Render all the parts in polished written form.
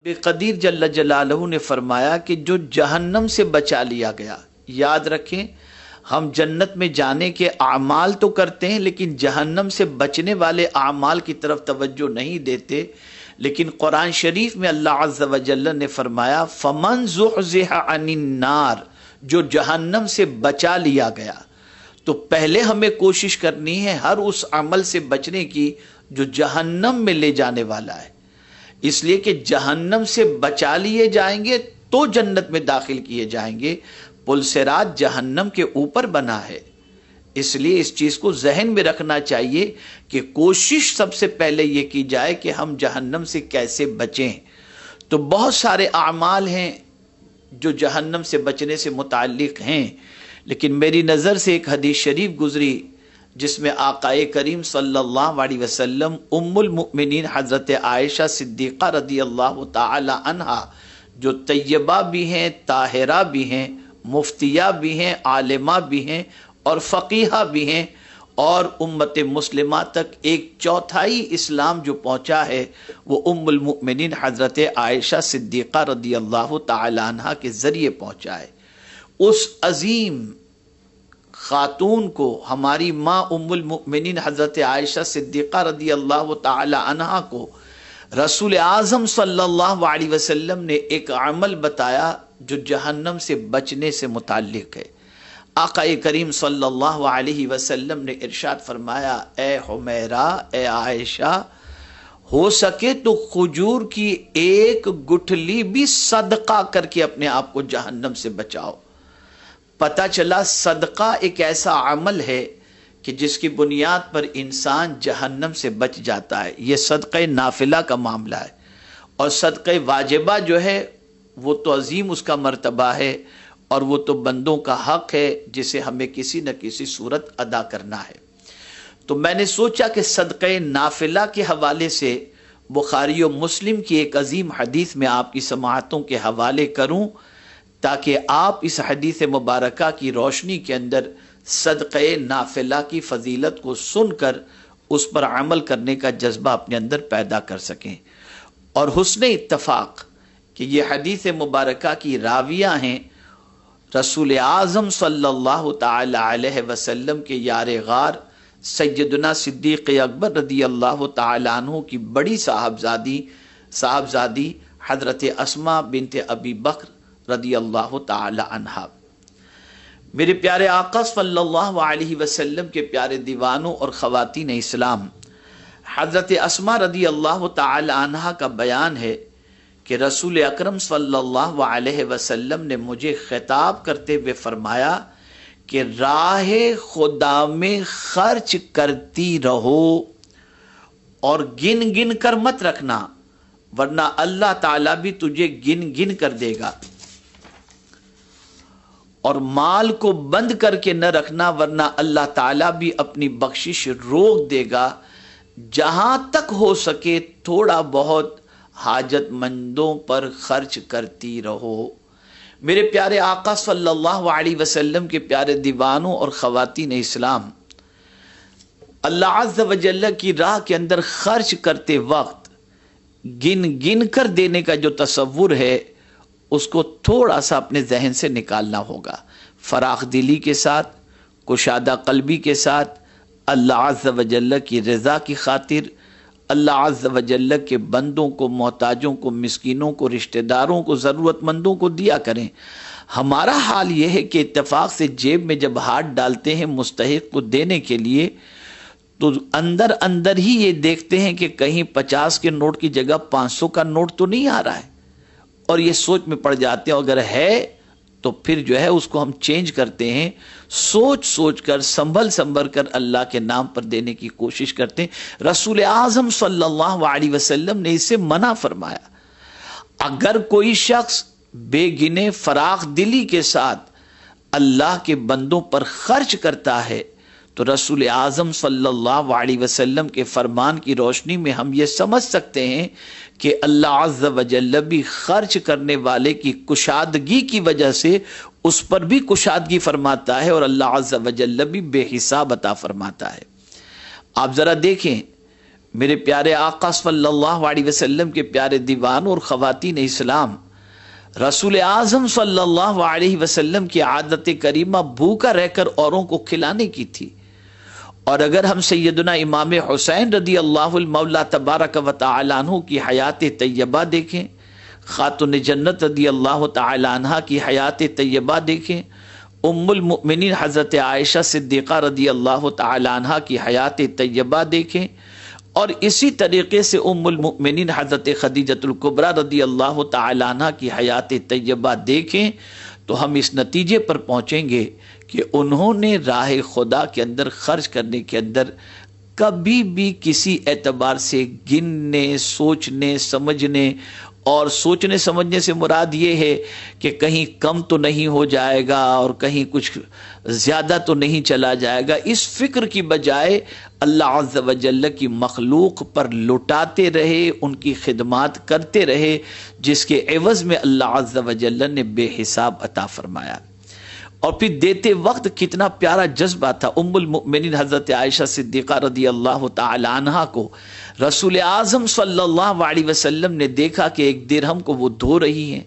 قدیر جل جلالہ نے فرمایا کہ جو جہنم سے بچا لیا گیا، یاد رکھیں ہم جنت میں جانے کے اعمال تو کرتے ہیں لیکن جہنم سے بچنے والے اعمال کی طرف توجہ نہیں دیتے، لیکن قرآن شریف میں اللہ عز و جل نے فرمایا فمن زحزح عن النار، جو جہنم سے بچا لیا گیا۔ تو پہلے ہمیں کوشش کرنی ہے ہر اس عمل سے بچنے کی جو جہنم میں لے جانے والا ہے، اس لیے کہ جہنم سے بچا لیے جائیں گے تو جنت میں داخل کیے جائیں گے۔ پل صراط جہنم کے اوپر بنا ہے، اس لیے اس چیز کو ذہن میں رکھنا چاہیے کہ کوشش سب سے پہلے یہ کی جائے کہ ہم جہنم سے کیسے بچیں۔ تو بہت سارے اعمال ہیں جو جہنم سے بچنے سے متعلق ہیں، لیکن میری نظر سے ایک حدیث شریف گزری جس میں آقا کریم صلی اللہ علیہ وسلم ام المؤمنین حضرت عائشہ صدیقہ رضی اللہ تعالی عنہا، جو طیبہ بھی ہیں، طاہرہ بھی ہیں، مفتیہ بھی ہیں، عالمہ بھی ہیں اور فقیہہ بھی ہیں، اور امت مسلمہ تک ایک چوتھائی اسلام جو پہنچا ہے وہ ام المؤمنین حضرت عائشہ صدیقہ رضی اللہ تعالی عنہا کے ذریعے پہنچا ہے۔ اس عظیم خاتون کو، ہماری ماں ام المؤمنین حضرت عائشہ صدیقہ رضی اللہ تعالی عنہا کو رسول اعظم صلی اللہ علیہ وسلم نے ایک عمل بتایا جو جہنم سے بچنے سے متعلق ہے۔ آقا کریم صلی اللہ علیہ وسلم نے ارشاد فرمایا اے حمیرہ، اے عائشہ، ہو سکے تو کھجور کی ایک گٹھلی بھی صدقہ کر کے اپنے آپ کو جہنم سے بچاؤ۔ پتہ چلا صدقہ ایک ایسا عمل ہے کہ جس کی بنیاد پر انسان جہنم سے بچ جاتا ہے۔ یہ صدقہ نافلہ کا معاملہ ہے، اور صدقہ واجبہ جو ہے وہ تو عظیم اس کا مرتبہ ہے، اور وہ تو بندوں کا حق ہے جسے ہمیں کسی نہ کسی صورت ادا کرنا ہے۔ تو میں نے سوچا کہ صدقہ نافلہ کے حوالے سے بخاری و مسلم کی ایک عظیم حدیث میں آپ کی سماعتوں کے حوالے کروں، تاکہ آپ اس حدیث مبارکہ کی روشنی کے اندر صدقہ نافلہ کی فضیلت کو سن کر اس پر عمل کرنے کا جذبہ اپنے اندر پیدا کر سکیں۔ اور حسن اتفاق کہ یہ حدیث مبارکہ کی راویہ ہیں رسول اعظم صلی اللہ تعالی علیہ وسلم کے یار غار سیدنا صدیق اکبر رضی اللہ تعالی عنہ کی بڑی صاحبزادی حضرت اسماء بنت ابی بکر رضی اللہ تعالی عنہا۔ میرے پیارے آقا صلی اللہ علیہ وسلم کے پیارے دیوانوں اور خواتین اسلام، حضرت اسماء رضی اللہ تعالی عنہا کا بیان ہے کہ رسول اکرم صلی اللہ علیہ وسلم نے مجھے خطاب کرتے ہوئے فرمایا کہ راہ خدا میں خرچ کرتی رہو اور گن گن کر مت رکھنا، ورنہ اللہ تعالیٰ بھی تجھے گن گن کر دے گا، اور مال کو بند کر کے نہ رکھنا ورنہ اللہ تعالیٰ بھی اپنی بخشش روک دے گا۔ جہاں تک ہو سکے تھوڑا بہت حاجت مندوں پر خرچ کرتی رہو۔ میرے پیارے آقا صلی اللہ علیہ وسلم کے پیارے دیوانوں اور خواتین اسلام، اللہ عز و جل کی راہ کے اندر خرچ کرتے وقت گن گن کر دینے کا جو تصور ہے اس کو تھوڑا سا اپنے ذہن سے نکالنا ہوگا۔ فراخ دلی کے ساتھ، کشادہ قلبی کے ساتھ، اللہ عز و جل کی رضا کی خاطر اللہ عز و جل کے بندوں کو، محتاجوں کو، مسکینوں کو، رشتہ داروں کو، ضرورت مندوں کو دیا کریں۔ ہمارا حال یہ ہے کہ اتفاق سے جیب میں جب ہاتھ ڈالتے ہیں مستحق کو دینے کے لیے تو اندر اندر ہی یہ دیکھتے ہیں کہ کہیں 50 کے نوٹ کی جگہ 500 کا نوٹ تو نہیں آ رہا ہے، اور یہ سوچ میں پڑ جاتے ہیں اگر ہے تو پھر جو ہے اس کو ہم چینج کرتے ہیں، سوچ سوچ کر سنبھل کر اللہ کے نام پر دینے کی کوشش کرتے ہیں۔ رسول اعظم صلی اللہ علیہ وسلم نے اسے منع فرمایا۔ اگر کوئی شخص بے گنے فراخ دلی کے ساتھ اللہ کے بندوں پر خرچ کرتا ہے تو رسول اعظم صلی اللہ علیہ وسلم کے فرمان کی روشنی میں ہم یہ سمجھ سکتے ہیں کہ اللہ عز و جل بھی خرچ کرنے والے کی کشادگی کی وجہ سے اس پر بھی کشادگی فرماتا ہے، اور اللہ عز و جل بھی بے حساب عطا فرماتا ہے۔ آپ ذرا دیکھیں، میرے پیارے آقا صلی اللہ علیہ وسلم کے پیارے دیوان اور خواتین اسلام، رسول اعظم صلی اللہ علیہ وسلم کی عادت کریمہ بھوکا رہ کر اوروں کو کھلانے کی تھی۔ اور اگر ہم سیدنا امام حسین رضی اللہ المولا تبارک و تعالی عنہ کی حیات طیبہ دیکھیں، خاتون جنت رضی اللہ تعالی عنہ کی حیات طیبہ دیکھیں، ام المؤمنین حضرت عائشہ صدیقہ رضی اللہ تعالی عنہ کی حیات طیبہ دیکھیں، اور اسی طریقے سے ام المؤمنین حضرت خدیجۃ الکبریٰ رضی اللہ تعالی عنہ کی حیات طیبہ دیکھیں، تو ہم اس نتیجے پر پہنچیں گے کہ انہوں نے راہ خدا کے اندر خرچ کرنے کے اندر کبھی بھی کسی اعتبار سے گننے، سوچنے، سمجھنے، اور سوچنے سمجھنے سے مراد یہ ہے کہ کہیں کم تو نہیں ہو جائے گا اور کہیں کچھ زیادہ تو نہیں چلا جائے گا، اس فکر کی بجائے اللہ عز و جل کی مخلوق پر لٹاتے رہے، ان کی خدمات کرتے رہے، جس کے عوض میں اللہ عز و جل نے بے حساب عطا فرمایا۔ اور پھر دیتے وقت کتنا پیارا جذبہ تھا۔ ام المؤمنین حضرت عائشہ صدیقہ رضی اللہ تعالی عنہا کو رسول اعظم صلی اللہ علیہ وسلم نے دیکھا کہ ایک درہم کو وہ دھو رہی ہیں،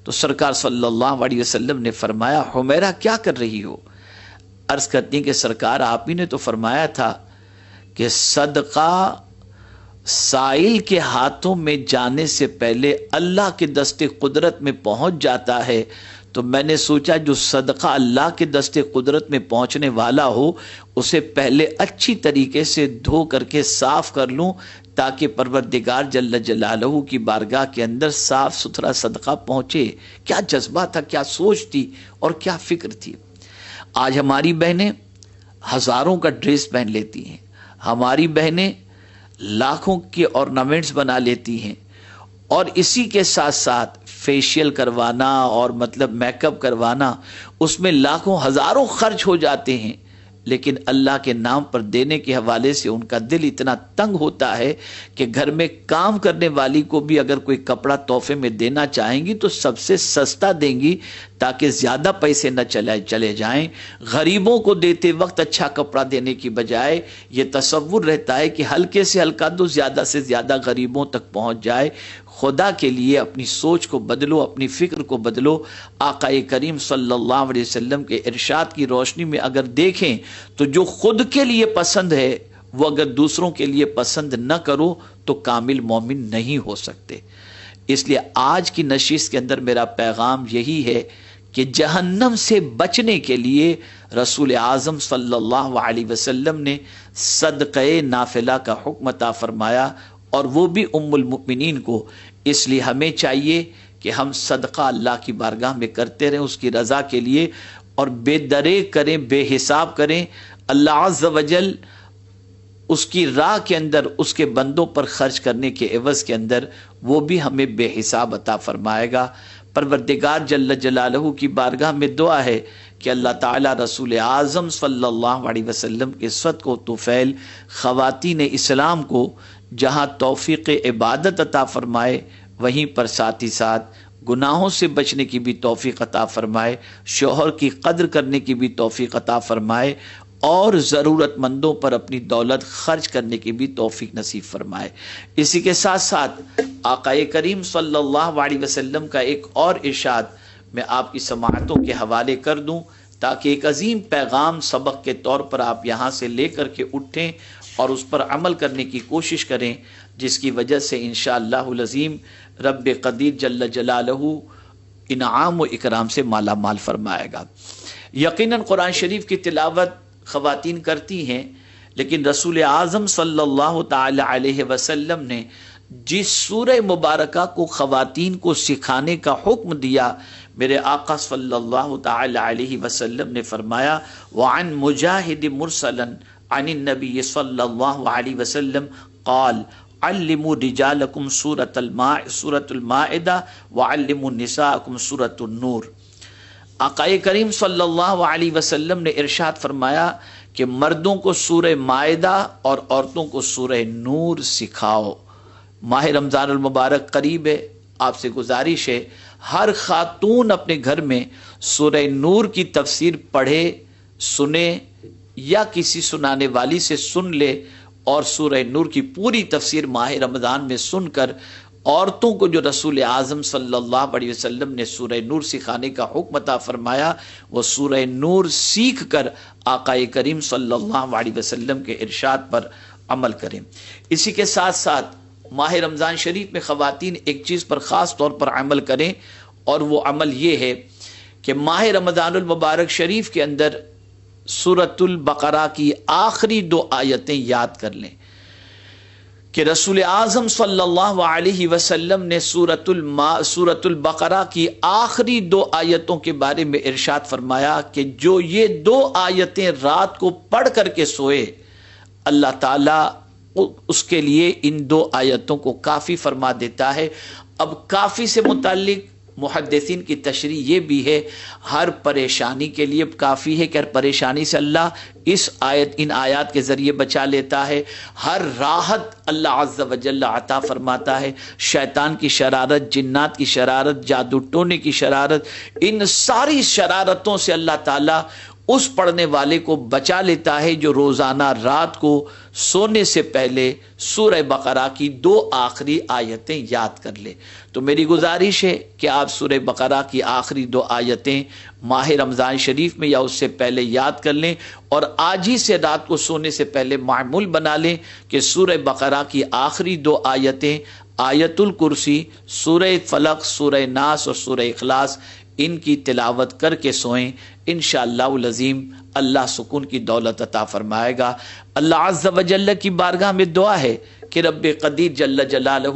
تو سرکار صلی اللہ علیہ وسلم نے فرمایا، حمیرہ کیا کر رہی ہو؟ عرض کرتی کہ سرکار آپ ہی نے تو فرمایا تھا کہ صدقہ سائل کے ہاتھوں میں جانے سے پہلے اللہ کے دست قدرت میں پہنچ جاتا ہے، تو میں نے سوچا جو صدقہ اللہ کے دست قدرت میں پہنچنے والا ہو اسے پہلے اچھی طریقے سے دھو کر کے صاف کر لوں، تاکہ پروردگار جل جلالہ کی بارگاہ کے اندر صاف ستھرا صدقہ پہنچے۔ کیا جذبہ تھا، کیا سوچ تھی اور کیا فکر تھی۔ آج ہماری بہنیں ہزاروں کا ڈریس پہن لیتی ہیں، ہماری بہنیں لاکھوں کے ornaments بنا لیتی ہیں، اور اسی کے ساتھ ساتھ فیشیل کروانا اور مطلب میک اپ کروانا، اس میں لاکھوں ہزاروں خرچ ہو جاتے ہیں، لیکن اللہ کے نام پر دینے کے حوالے سے ان کا دل اتنا تنگ ہوتا ہے کہ گھر میں کام کرنے والی کو بھی اگر کوئی کپڑا تحفے میں دینا چاہیں گی تو سب سے سستا دیں گی تاکہ زیادہ پیسے نہ چلے جائیں۔ غریبوں کو دیتے وقت اچھا کپڑا دینے کی بجائے یہ تصور رہتا ہے کہ ہلکے سے ہلکا دو، زیادہ سے زیادہ غریبوں تک پہنچ جائے۔ خدا کے لیے اپنی سوچ کو بدلو، اپنی فکر کو بدلو۔ آقا کریم صلی اللہ علیہ وسلم کے ارشاد کی روشنی میں اگر دیکھیں تو جو خود کے لیے پسند ہے وہ اگر دوسروں کے لیے پسند نہ کرو تو کامل مومن نہیں ہو سکتے۔ اس لیے آج کی نشست کے اندر میرا پیغام یہی ہے کہ جہنم سے بچنے کے لیے رسول اعظم صلی اللہ علیہ وسلم نے صدقہ نافلہ کا حکم عطا فرمایا، اور وہ بھی ام المؤمنین کو۔ اس لیے ہمیں چاہیے کہ ہم صدقہ اللہ کی بارگاہ میں کرتے رہیں اس کی رضا کے لیے، اور بے درے کریں، بے حساب کریں۔ اللہ عز و جل اس کی راہ کے اندر اس کے بندوں پر خرچ کرنے کے عوض کے اندر وہ بھی ہمیں بے حساب عطا فرمائے گا۔ پروردگار جل جلالہ کی بارگاہ میں دعا ہے کہ اللہ تعالیٰ رسول اعظم صلی اللہ علیہ وسلم کے صدقہ و طفیل خواتین اسلام کو جہاں توفیق عبادت عطا فرمائے، وہیں پر ساتھ ہی ساتھ گناہوں سے بچنے کی بھی توفیق عطا فرمائے، شوہر کی قدر کرنے کی بھی توفیق عطا فرمائے، اور ضرورت مندوں پر اپنی دولت خرچ کرنے کی بھی توفیق نصیب فرمائے۔ اسی کے ساتھ ساتھ آقا کریم صلی اللہ علیہ وسلم کا ایک اور ارشاد میں آپ کی سماعتوں کے حوالے کر دوں، تاکہ ایک عظیم پیغام سبق کے طور پر آپ یہاں سے لے کر کے اٹھیں اور اس پر عمل کرنے کی کوشش کریں، جس کی وجہ سے انشاءاللہ العظیم رب قدیر جل جلالہ انعام و اکرام سے مالا مال فرمائے گا۔ یقیناً قرآن شریف کی تلاوت خواتین کرتی ہیں، لیکن رسول اعظم صلی اللہ تعالی علیہ وسلم نے جس سورہ مبارکہ کو خواتین کو سکھانے کا حکم دیا، میرے آقا صلی اللہ تعالی علیہ وسلم نے فرمایا، وعن مجاہد مرسلا عن النبی صلی اللہ علیہ وسلم قال علموا رجالکم سورۃ المائدہ وعلموا نساءکم سورۃ النور۔ آقا کریم صلی اللہ علیہ وسلم نے ارشاد فرمایا کہ مردوں کو سورہ مائدہ اور عورتوں کو سورہ نور سکھاؤ۔ ماہ رمضان المبارک قریب ہے، آپ سے گزارش ہے ہر خاتون اپنے گھر میں سورہ نور کی تفسیر پڑھے، سنے، یا کسی سنانے والی سے سن لے اور سورہ نور کی پوری تفسیر ماہ رمضان میں سن کر عورتوں کو جو رسول اعظم صلی اللہ علیہ وسلم نے سورہ نور سکھانے کا حکم عطا فرمایا، وہ سورہ نور سیکھ کر آقا کریم صلی اللہ علیہ وسلم کے ارشاد پر عمل کریں۔ اسی کے ساتھ ساتھ ماہ رمضان شریف میں خواتین ایک چیز پر خاص طور پر عمل کریں، اور وہ عمل یہ ہے کہ ماہ رمضان المبارک شریف کے اندر سورۃ البقرہ کی آخری 2 آیتیں یاد کر لیں کہ رسول اعظم صلی اللہ علیہ وسلم نے سورۃ البقرہ کی آخری 2 آیتوں کے بارے میں ارشاد فرمایا کہ جو یہ 2 آیتیں رات کو پڑھ کر کے سوئے، اللہ تعالیٰ اس کے لیے ان 2 آیتوں کو کافی فرما دیتا ہے۔ اب کافی سے متعلق محدثین کی تشریح یہ بھی ہے، ہر پریشانی کے لیے کافی ہے کہ ہر پریشانی سے اللہ ان آیات کے ذریعے بچا لیتا ہے، ہر راحت اللہ عز و جل عطا فرماتا ہے، شیطان کی شرارت، جنات کی شرارت، جادو ٹونے کی شرارت، ان ساری شرارتوں سے اللہ تعالیٰ اس پڑھنے والے کو بچا لیتا ہے جو روزانہ رات کو سونے سے پہلے سورہ بقرہ کی 2 آخری آیتیں یاد کر لے۔ تو میری گزارش ہے کہ آپ سورہ بقرہ کی آخری 2 آیتیں ماہ رمضان شریف میں یا اس سے پہلے یاد کر لیں، اور آج ہی سے رات کو سونے سے پہلے معمول بنا لیں کہ سورہ بقرہ کی آخری 2 آیتیں، آیت الکرسی، سورہ فلق، سورہ ناس اور سورہ اخلاص، ان کی تلاوت کر کے سوئیں۔ انشاءاللہ العظیم اللہ سکون کی دولت عطا فرمائے گا۔ اللہ عز و جل کی بارگاہ میں دعا ہے کہ رب قدیر جل جلالہ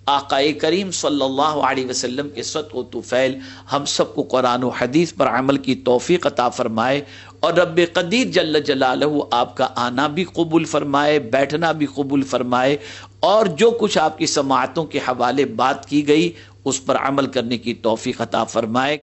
آقا کریم صلی اللہ علیہ وسلم کے صدق و طفیل ہم سب کو قرآن و حدیث پر عمل کی توفیق عطا فرمائے، اور رب قدیر جل جلالہ آپ کا آنا بھی قبول فرمائے، بیٹھنا بھی قبول فرمائے، اور جو کچھ آپ کی سماعتوں کے حوالے بات کی گئی اس پر عمل کرنے کی توفیق عطا فرمائے۔